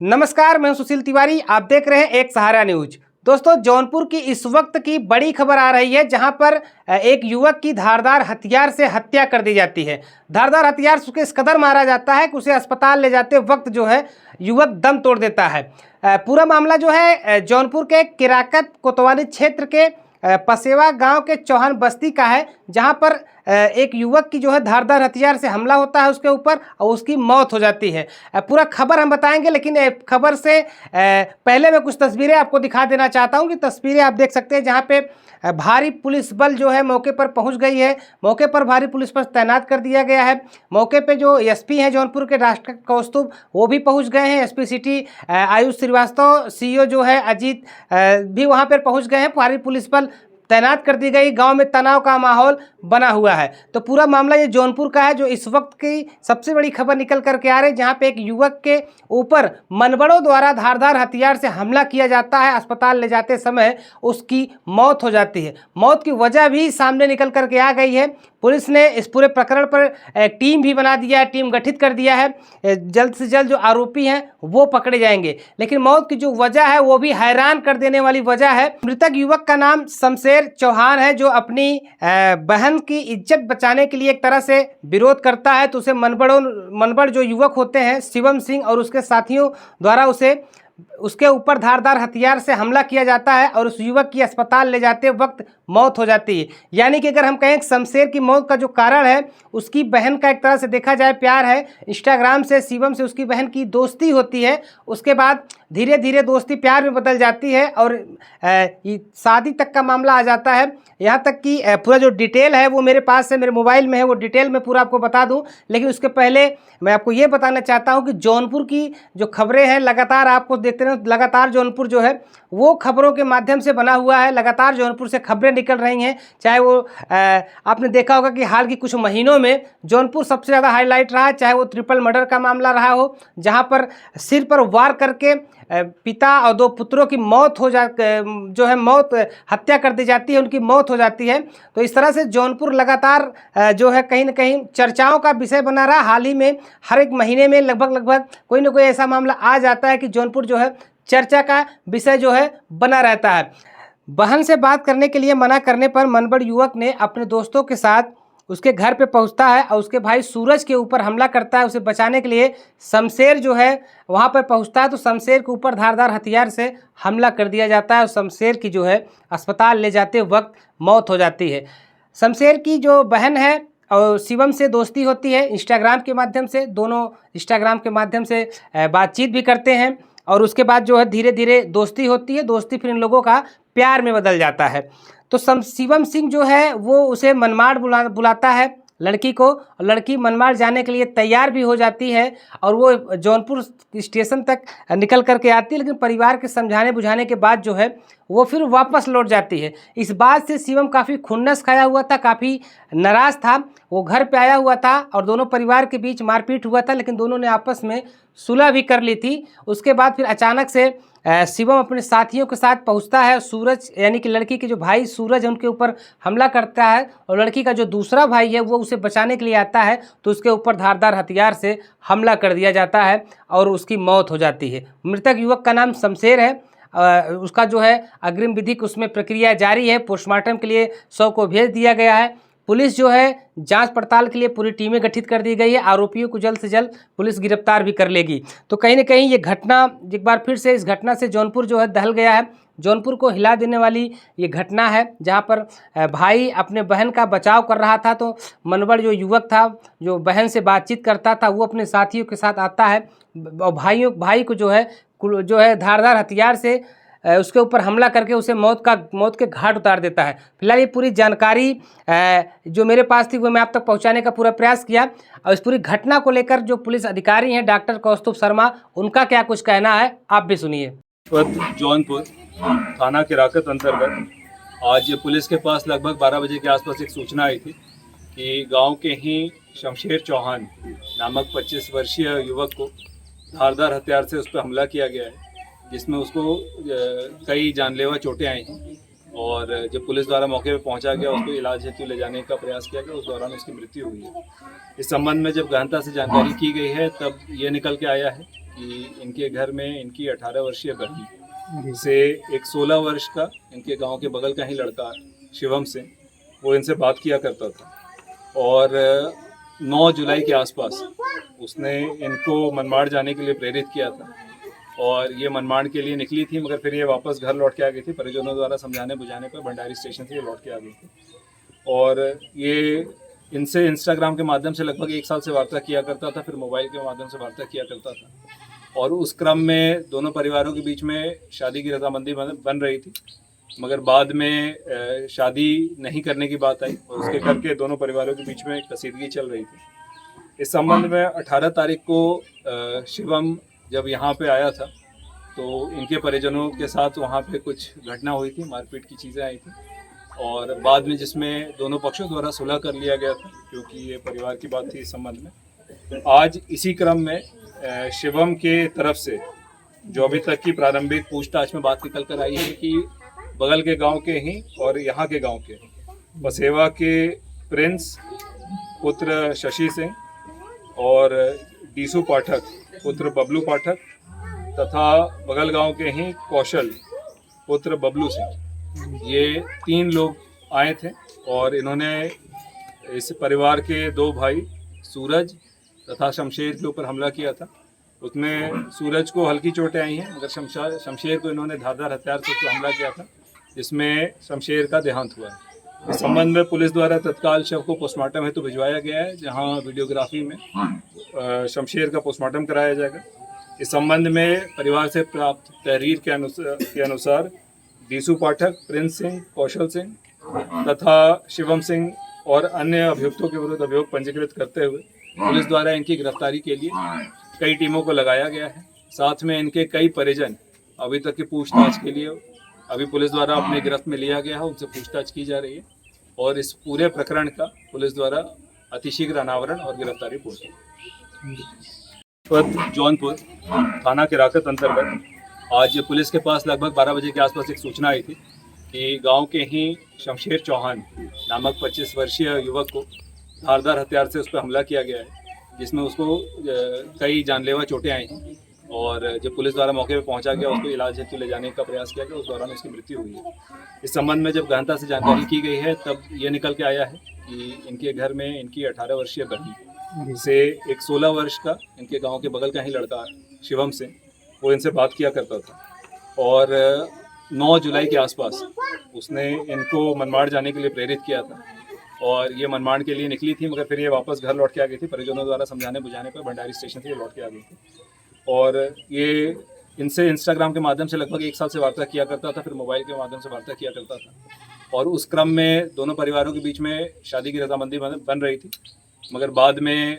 नमस्कार, मैं सुशील तिवारी। आप देख रहे हैं एक सहारा न्यूज। दोस्तों, जौनपुर की इस वक्त की बड़ी खबर आ रही है जहां पर एक युवक की धारदार हथियार से हत्या कर दी जाती है। धारदार हथियार से इस कदर मारा जाता है कि उसे अस्पताल ले जाते वक्त जो है युवक दम तोड़ देता है। पूरा मामला जो है जौनपुर के किराकत कोतवाली क्षेत्र के पसेवा गांव के चौहान बस्ती का है, जहां पर एक युवक की जो है धारदार हथियार से हमला होता है उसके ऊपर और उसकी मौत हो जाती है। पूरा खबर हम बताएंगे, लेकिन खबर से पहले मैं कुछ तस्वीरें आपको दिखा देना चाहता हूं कि तस्वीरें आप देख सकते हैं जहां पे भारी पुलिस बल जो है मौके पर पहुंच गई है। मौके पर भारी पुलिस बल तैनात कर दिया गया है। मौके पे जो एसपी हैं जौनपुर के राष्ट्र कौस्तुभ, वो भी पहुंच गए हैं। SP city Ayush Shrivastava, CEO जो है अजीत भी वहां पर पहुंच गए हैं। भारी पुलिस बल तैनात कर दी गई। गांव में तनाव का माहौल बना हुआ है। तो पूरा मामला ये जौनपुर का है, जो इस वक्त की सबसे बड़ी खबर निकल करके आ रही है, जहां पे एक युवक के ऊपर मनबड़ों द्वारा धारदार हथियार से हमला किया जाता है। अस्पताल ले जाते समय उसकी मौत हो जाती है। मौत की वजह भी सामने निकल करके आ गई है। पुलिस ने इस पूरे प्रकरण पर टीम भी बना दिया है, टीम गठित कर दिया है। जल्द से जल्द जो आरोपी हैं वो पकड़े जाएंगे। लेकिन मौत की जो वजह है वो भी हैरान कर देने वाली वजह है। मृतक युवक का नाम शमशेर चौहान है, जो अपनी बहन की इज्जत बचाने के लिए एक तरह से विरोध करता है। तो उसे मनबड़ जो युवक होते हैं शिवम सिंह और उसके साथियों द्वारा उसके ऊपर धारदार हथियार से हमला किया जाता है और उस युवक की अस्पताल ले जाते वक्त मौत हो जाती है। यानी कि अगर हम कहें शमशेर की मौत का जो कारण है उसकी बहन का एक तरह से देखा जाए प्यार है। इंस्टाग्राम से शिवम से उसकी बहन की दोस्ती होती है। उसके बाद धीरे धीरे दोस्ती प्यार में बदल जाती है और शादी तक का मामला आ जाता है। यहाँ तक कि पूरा जो डिटेल है वो मेरे पास है, मेरे मोबाइल में है, वो डिटेल मैं पूरा आपको बता दूं। लेकिन उसके पहले मैं आपको ये बताना चाहता हूं कि जौनपुर की जो खबरें हैं लगातार आपको देखते रहो। लगातार जौनपुर जो है वो खबरों के माध्यम से बना हुआ है। लगातार जौनपुर से खबरें निकल रही हैं। चाहे वो आपने देखा होगा कि हाल की कुछ महीनों में जौनपुर सबसे ज़्यादा हाईलाइट रहा है। चाहे वो ट्रिपल मर्डर का मामला रहा हो, जहाँ पर सिर पर वार करके पिता और दो पुत्रों की मौत हत्या कर दी जाती है, उनकी मौत हो जाती है। तो इस तरह से जौनपुर लगातार जो है कहीं ना कहीं चर्चाओं का विषय बना रहा। हाल ही में हर एक महीने में लगभग कोई ना कोई ऐसा मामला आ जाता है कि जौनपुर जो है चर्चा का विषय जो है बना रहता है। बहन से बात करने के लिए मना करने पर मनबड़ युवक ने अपने दोस्तों के साथ उसके घर पे पहुंचता है और उसके भाई सूरज के ऊपर हमला करता है। उसे बचाने के लिए शमशेर जो है वहां पर पहुंचता है। तो शमशेर के ऊपर धारदार हथियार से हमला कर दिया जाता है और शमशेर की जो है अस्पताल ले जाते वक्त मौत हो जाती है। शमशेर की जो बहन है और शिवम से दोस्ती होती है इंस्टाग्राम के माध्यम से। दोनों इंस्टाग्राम के माध्यम से बातचीत भी करते हैं और उसके बाद जो है धीरे धीरे दोस्ती होती है। दोस्ती फिर इन लोगों का प्यार में बदल जाता है। तो शिवम सिंह जो है वो उसे मनमाड़ बुलाता है लड़की को। लड़की मनमाड़ जाने के लिए तैयार भी हो जाती है और वो जौनपुर स्टेशन तक निकल करके आती है। लेकिन परिवार के समझाने बुझाने के बाद जो है वो फिर वापस लौट जाती है। इस बात से शिवम काफ़ी खुन्नस खाया हुआ था, काफ़ी नाराज़ था। वो घर पे आया हुआ था और दोनों परिवार के बीच मारपीट हुआ था, लेकिन दोनों ने आपस में सुलह भी कर ली थी। उसके बाद फिर अचानक से शिवम अपने साथियों के साथ पहुंचता है। सूरज यानी कि लड़की के जो भाई सूरज है उनके ऊपर हमला करता है और लड़की का जो दूसरा भाई है वो उसे बचाने के लिए आता है। तो उसके ऊपर धारदार हथियार से हमला कर दिया जाता है और उसकी मौत हो जाती है। मृतक युवक का नाम शमशेर है। उसका जो है अग्रिम विधिक उसमें प्रक्रिया जारी है। पोस्टमार्टम के लिए शव को भेज दिया गया है। पुलिस जो है जांच पड़ताल के लिए पूरी टीमें गठित कर दी गई है। आरोपियों को जल्द से जल्द पुलिस गिरफ्तार भी कर लेगी। तो कहीं ना कहीं ये घटना एक बार फिर से इस घटना से जौनपुर जो है दहल गया है। जौनपुर को हिला देने वाली ये घटना है, जहां पर भाई अपने बहन का बचाव कर रहा था। तो मनबड़ जो युवक था जो बहन से बातचीत करता था वो अपने साथियों के साथ आता है और भाई को जो है धारदार हथियार से उसके ऊपर हमला करके उसे मौत के घाट उतार देता है। फिलहाल ये पूरी जानकारी जो मेरे पास थी वो मैं आप तक पहुंचाने का पूरा प्रयास किया। और इस पूरी घटना को लेकर जो पुलिस अधिकारी हैं डॉक्टर कौस्तुभ शर्मा, उनका क्या कुछ कहना है आप भी सुनिए। जौनपुर थाना किराकत अंतर्गत आज पुलिस के पास लगभग 12 बजे के आसपास एक सूचना आई थी कि गांव के ही शमशेर चौहान नामक 25 वर्षीय युवक को धारदार हथियार से उस पर हमला किया गया है, जिसमें उसको कई जानलेवा चोटें आई हैं। और जब पुलिस द्वारा मौके पर पहुंचा गया, उसको इलाज हेतु ले जाने का प्रयास किया गया, उस दौरान उसकी मृत्यु हुई है। इस संबंध में जब गहनता से जानकारी की गई है तब ये निकल के आया है कि इनके घर में इनकी 18 वर्षीय बेटी से एक 16 वर्ष का इनके गांव के बगल का ही लड़का शिवम सिंह वो इनसे बात किया करता था और 9 जुलाई के आसपास उसने इनको मनमाड़ जाने के लिए प्रेरित किया था और ये मनमाड़ के लिए निकली थी, मगर फिर ये वापस घर लौट के आ गई थी। परिजनों द्वारा समझाने बुझाने पर भंडारी स्टेशन से ये लौट के आ गई थी और ये इनसे इंस्टाग्राम के माध्यम से लगभग 1 साल से वार्ता किया करता था, फिर मोबाइल के माध्यम से वार्ता किया करता था और उस क्रम में दोनों परिवारों के बीच में शादी की रजामंदी बन रही थी, मगर बाद में शादी नहीं करने की बात आई और उसके करके दोनों परिवारों के बीच में कसीदगी चल रही थी। इस संबंध में 18 तारीख को शिवम जब यहाँ पे आया था तो इनके परिजनों के साथ वहाँ पे कुछ घटना हुई थी, मारपीट की चीज़ें आई थी और बाद में जिसमें दोनों पक्षों द्वारा सुलह कर लिया गया था, क्योंकि ये परिवार की बात थी। इस संबंध में आज इसी क्रम में शिवम के तरफ से जो अभी तक की प्रारंभिक पूछताछ में बात निकल कर आई है कि बगल के गांव के ही और यहाँ के गांव के बसेवा के प्रिंस पुत्र शशि सिंह और डीसू पाठक पुत्र बबलू पाठक तथा बगल गांव के ही कौशल पुत्र बबलू सिंह, ये 3 लोग आए थे और इन्होंने इस परिवार के 2 भाई सूरज तथा शमशेर के ऊपर हमला किया था। उसमें सूरज को हल्की चोटें आई हैं, मगर शमशेर को इन्होंने धारदार हथियार से उस पर हमला किया था, जिसमें शमशेर का देहांत हुआ है। इस संबंध में पुलिस द्वारा तत्काल शव को पोस्टमार्टम हेतु भिजवाया गया है, जहां वीडियोग्राफी में शमशेर का पोस्टमार्टम कराया जाएगा। इस संबंध में परिवार से प्राप्त तहरीर के अनुसार डीसू पाठक, प्रिंस सिंह, कौशल सिंह तथा शिवम सिंह और अन्य अभियुक्तों के विरुद्ध अभियोग पंजीकृत करते हुए पुलिस द्वारा इनकी गिरफ्तारी के लिए कई टीमों को लगाया गया है। साथ में इनके कई परिजन अभी तक की पूछताछ के लिए अभी पुलिस द्वारा अपने गिरफ्त में लिया गया है, उनसे पूछताछ की जा रही है और इस पूरे प्रकरण का पुलिस द्वारा अतिशीघ्र अनावरण और गिरफ्तारी पूर्ण। जौनपुर थाना किराकत अंतर्गत आज पुलिस के पास लगभग 12 बजे के आसपास एक सूचना आई थी कि गांव के ही शमशेर चौहान नामक 25 वर्षीय युवक को धारदार हथियार से उस पर हमला किया गया है, जिसमें उसको कई जानलेवा चोटें आई हैं और जब पुलिस द्वारा मौके पर पहुंचा गया उसको इलाज हेतु ले जाने का प्रयास किया गया, उस दौरान उसकी मृत्यु हुई है। इस संबंध में जब गहनता से जानकारी की गई है तब ये निकल के आया है कि इनके घर में इनकी 18 वर्षीय बेटी से एक 16 वर्ष का इनके गांव के बगल का ही लड़का शिवम सिंह वो इनसे बात किया करता था और 9 जुलाई के आसपास उसने इनको मनमाड़ जाने के लिए प्रेरित किया था और ये मनमाड़ के लिए निकली थी, मगर फिर ये वापस घर लौट के आ गई थी। परिजनों द्वारा समझाने बुझाने पर भंडारी स्टेशन से ये लौट के आ गई थी और ये इनसे इंस्टाग्राम के माध्यम से लगभग 1 साल से वार्ता किया करता था, फिर मोबाइल के माध्यम से वार्ता किया करता था और उस क्रम में दोनों परिवारों के बीच में शादी की रजामंदी बन रही थी, मगर बाद में